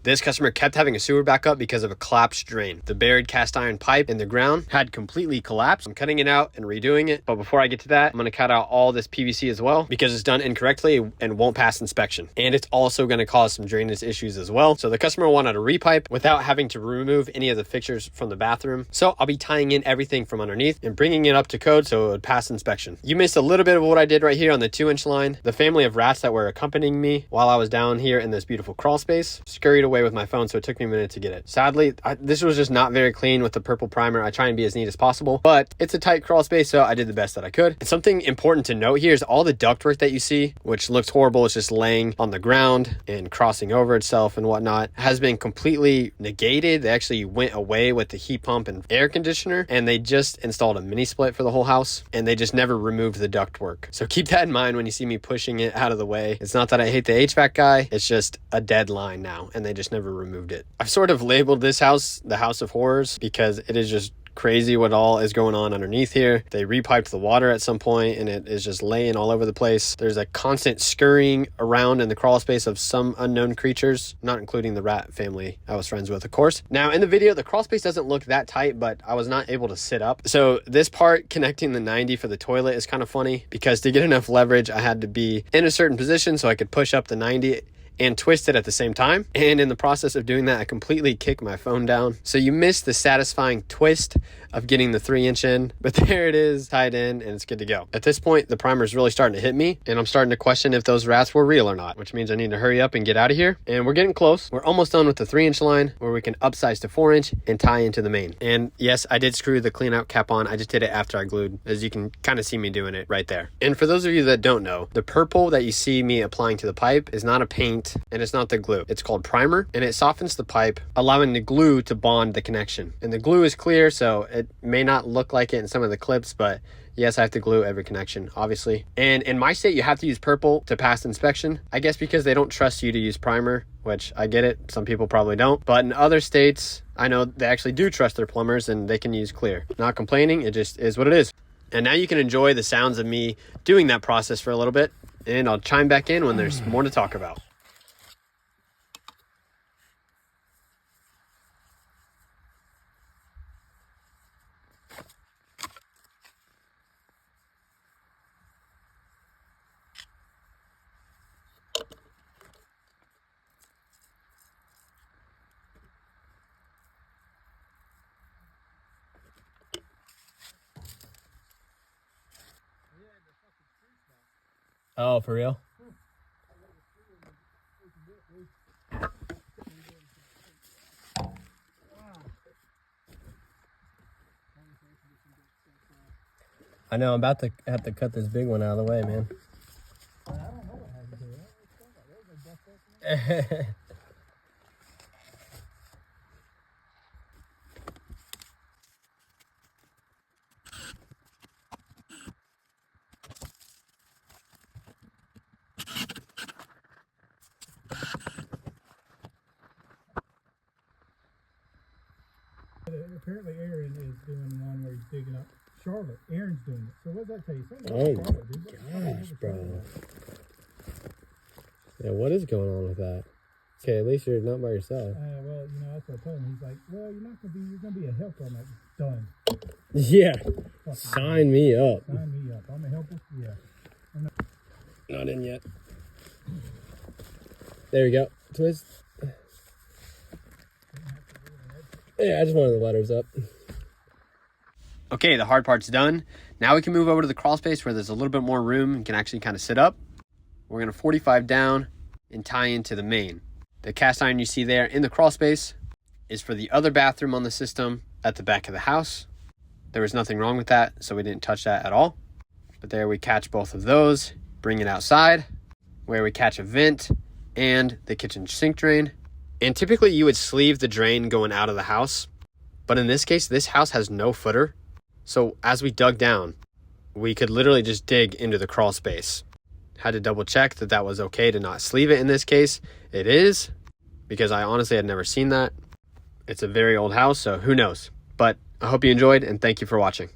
This customer kept having a sewer backup because of a collapsed drain. The buried cast iron pipe in the ground had completely collapsed. I'm cutting it out and redoing it. But before I get to that, I'm going to cut out all this PVC as well because it's done incorrectly and won't pass inspection. And it's also going to cause some drainage issues as well. So the customer wanted a repipe without having to remove any of the fixtures from the bathroom. So I'll be tying in everything from underneath and bringing it up to code so it would pass inspection. You missed a little bit of what I did right here on the 2-inch line. The family of rats that were accompanying me while I was down here in this beautiful crawl space scurried away with my phone, so it took me a minute to get it. Sadly, this was just not very clean with the purple primer. I try and be as neat as possible, but it's a tight crawl space, so I did the best that I could. And something important to note here is all the ductwork that you see, which looks horrible, it's just laying on the ground and crossing over itself and whatnot, has been completely negated. They actually went away with the heat pump and air conditioner, and they just installed a mini split for the whole house, and they just never removed the ductwork. So keep that in mind when you see me pushing it out of the way. It's not that I hate the HVAC guy, it's just a dead line now, and they just never removed it. I've sort of labeled this house the House of Horrors because it is just crazy what all is going on underneath here. They repiped the water at some point and it is just laying all over the place. There's a constant scurrying around in the crawl space of some unknown creatures, not including the rat family I was friends with, of course. Now in the video, the crawl space doesn't look that tight, but I was not able to sit up. So this part connecting the 90 for the toilet is kind of funny because to get enough leverage, I had to be in a certain position so I could push up the 90 and twist it at the same time. And in the process of doing that, I completely kicked my phone down. So you missed the satisfying twist of getting the 3-inch in, but there it is, tied in, and it's good to go. At this point, the primer is really starting to hit me, and I'm starting to question if those rats were real or not, which means I need to hurry up and get out of here. And we're getting close. We're almost done with the 3-inch line, where we can upsize to 4-inch and tie into the main. And yes, I did screw the clean out cap on. I just did it after I glued, as you can kind of see me doing it right there. And for those of you that don't know, the purple that you see me applying to the pipe is not a paint, and it's not the glue. It's called primer, and it softens the pipe, allowing the glue to bond the connection. And the glue is clear, so it may not look like it in some of the clips, but yes, I have to glue every connection, obviously. And in my state, you have to use purple to pass inspection. I guess because they don't trust you to use primer, which I get it. Some people probably don't. But in other states, I know they actually do trust their plumbers and they can use clear. Not complaining, it just is what it is. And now you can enjoy the sounds of me doing that process for a little bit, and I'll chime back in when there's more to talk about. Oh, for real? I know, I'm about to have to cut this big one out of the way, man. I don't know what happened to it. Apparently Aaron is doing one where he's digging up Charlotte. Aaron's doing it. So what does that tell you? Oh my gosh, bro. Yeah, what is going on with that? Okay, at least you're not by yourself. Well, you know, that's what I told him. He's like, well, you're gonna be a helper. I'm like, done. Yeah. Sign me up. Sign me up. I'm a helper? Yeah. Not in yet. There we go. Twist. Yeah, I just wanted the letters up. Okay, the hard part's done. Now we can move over to the crawl space where there's a little bit more room and can actually kind of sit up. We're going to 45 down and tie into the main. The cast iron you see there in the crawl space is for the other bathroom on the system at the back of the house. There was nothing wrong with that, so we didn't touch that at all. But there we catch both of those, bring it outside, where we catch a vent and the kitchen sink drain. And typically you would sleeve the drain going out of the house. But in this case, this house has no footer. So as we dug down, we could literally just dig into the crawl space. Had to double check that that was okay to not sleeve it in this case. It is, because I honestly had never seen that. It's a very old house, so who knows. But I hope you enjoyed, and thank you for watching.